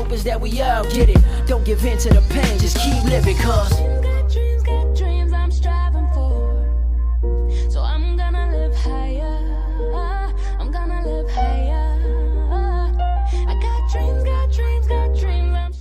hope is that we all get it. Don't give in to the pain, just keep living, cause got dreams I'm striving for. So I'm gonna live higher. I'm gonna live higher. I got dreams I'm striving.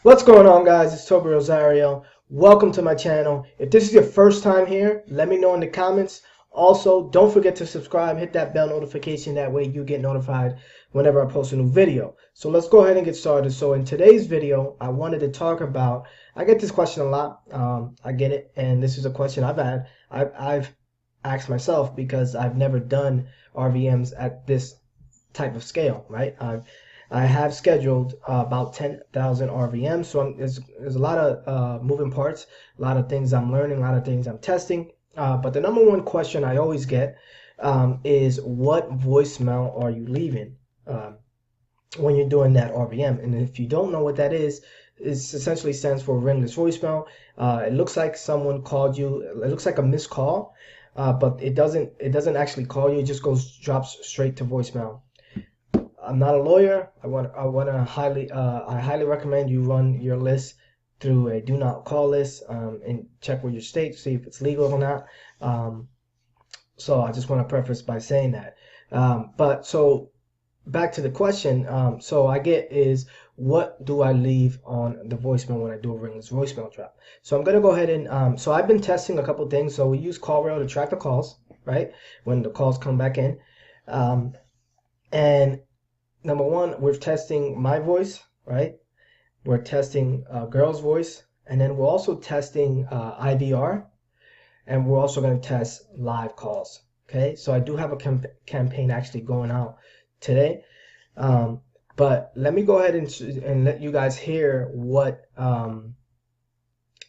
What's going on, guys? It's Toby Rosario. Welcome to my channel. If this is your first time here, let me know in the comments. Also, don't forget to subscribe, hit that bell notification, that way you get notified whenever I post a new video. So let's go ahead and get started. So in today's video, I wanted to talk about, I get this question a lot. I get it, and this is a question I've asked myself because I've never done RVMs at this type of scale, right? I have scheduled about 10,000 RVMs, so there's a lot of moving parts, a lot of things I'm learning, a lot of things I'm testing. But the number one question I always get is, what voicemail are you leaving when you're doing that RVM? And if you don't know what that is, it essentially stands for ringless voicemail. It looks like someone called you. It looks like a missed call, but it doesn't actually call you. It just drops straight to voicemail. I'm not a lawyer. I highly recommend you run your list through a do not call list and check with your state, see if it's legal or not. So I just want to preface by saying that. But so back to the question. So I get is, what do I leave on the voicemail when I do a ringless voicemail trap? So I'm gonna go ahead and so I've been testing a couple things. So we use CallRail to track the calls, right? When the calls come back in, and number one, we're testing my voice, right? We're testing girl's voice, and then we're also testing IVR, and we're also going to test live calls. Okay, so I do have a campaign actually going out today, but let me go ahead and let you guys hear what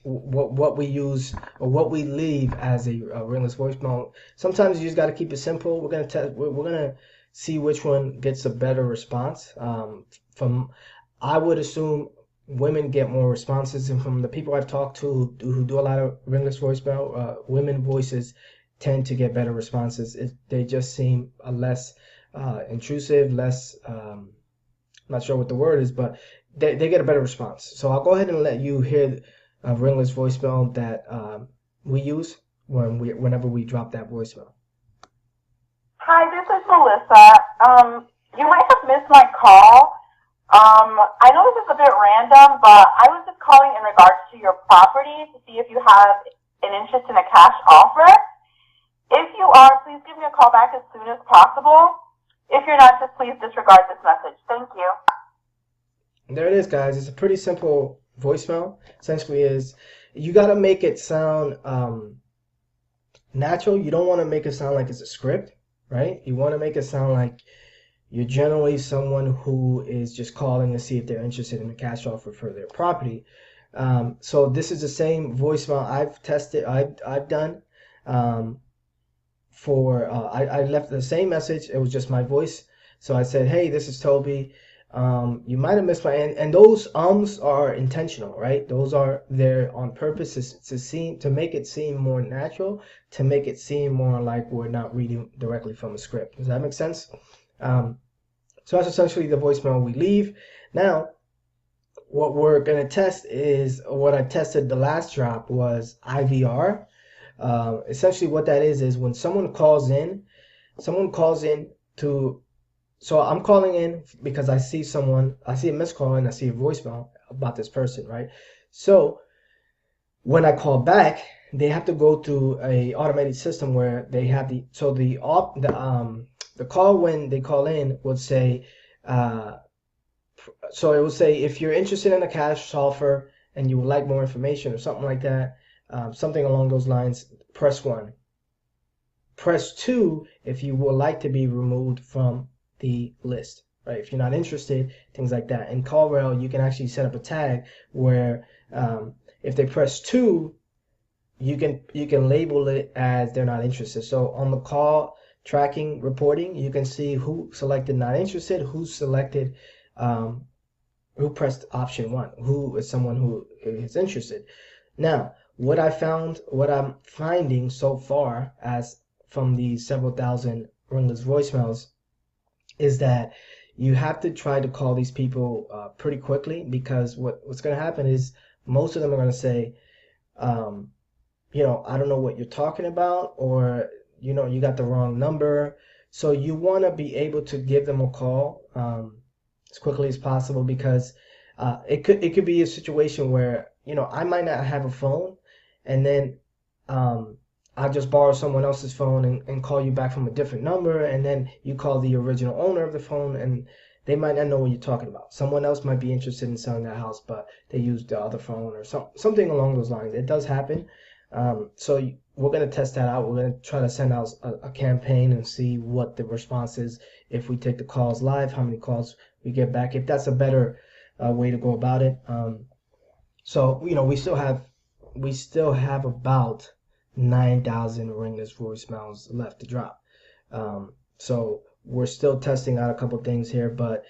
we use or what we leave as a ringless voicemail. Sometimes you just got to keep it simple. We're gonna test. We're gonna see which one gets a better response. I would assume women get more responses, and from the people I've talked to who do a lot of ringless voicemail, women voices tend to get better responses. They just seem less intrusive, less I'm not sure what the word is, but they get a better response. So I'll go ahead and let you hear a ringless voicemail that we use whenever we drop that voicemail. Hi, this is Melissa. You might have missed my call. I know this is a bit random, but I was just calling in regards to your property to see if you have an interest in a cash offer. If you are, please give me a call back as soon as possible. If you're not, just please disregard this message. Thank you. There it is, guys. It's a pretty simple voicemail. Essentially is, you got to make it sound natural. You don't want to make it sound like it's a script, right? You want to make it sound like you're generally someone who is just calling to see if they're interested in a cash offer for their property. So this is the same voicemail I've tested. I've done for. I left the same message. It was just my voice. So I said, "Hey, this is Toby. You might have missed my," and those are intentional, right? Those are there on purpose to make it seem more natural, to make it seem more like we're not reading directly from a script. Does that make sense? So that's essentially the voicemail we leave. Now, what we're going to test is, what I tested the last drop was IVR. Essentially what that is when someone calls in to, so I'm calling in because I see a missed call and I see a voicemail about this person, right? So when I call back, they have to go through a automated system where they have the call, when they call in, would say, so it will say, if you're interested in a cash offer and you would like more information or something like that, something along those lines, press 1. Press 2 if you would like to be removed from the list, right? If you're not interested, things like that. In CallRail, you can actually set up a tag where if they press 2, you can label it as they're not interested. So on the call tracking reporting, you can see who selected not interested, who selected who pressed option 1, who is someone who is interested. Now, what I'm finding so far, as from the several thousand ringless voicemails, is that you have to try to call these people pretty quickly, because what's going to happen is most of them are going to say, you know, I don't know what you're talking about, or, you know, you got the wrong number. So you want to be able to give them a call as quickly as possible, because it could be a situation where, you know, I might not have a phone, and then I'll just borrow someone else's phone and call you back from a different number, and then you call the original owner of the phone, and they might not know what you're talking about. Someone else might be interested in selling that house, but they used the other phone, or something along those lines. It does happen. So we're going to test that out. We're going to try to send out a campaign and see what the response is. If we take the calls live, how many calls we get back, if that's a better way to go about it. So, you know, we still have about 9,000 ringless voicemails left to drop. So we're still testing out a couple things here, but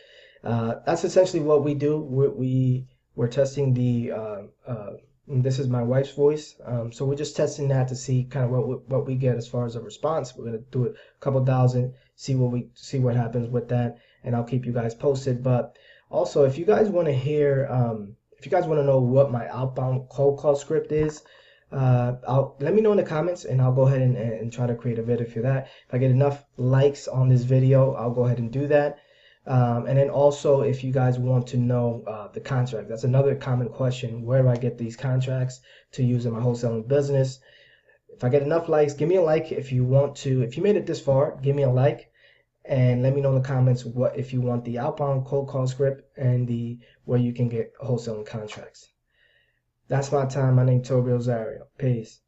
that's essentially what we do. We're testing the this is my wife's voice, so we're just testing that to see kind of what we get as far as a response. We're gonna do it a couple thousand, see what happens with that, and I'll keep you guys posted. But also, if you guys want to hear, if you guys want to know what my outbound cold call script is, let me know in the comments, and I'll go ahead and try to create a video for that. If I get enough likes on this video, I'll go ahead and do that. And then also, if you guys want to know the contract, that's another common question. Where do I get these contracts to use in my wholesaling business? If I get enough likes, give me a like. If you want to, if you made it this far, give me a like, and let me know in the comments what if you want the outbound cold call script and the where you can get wholesaling contracts. That's my time. My name's Toby Rosario. Peace.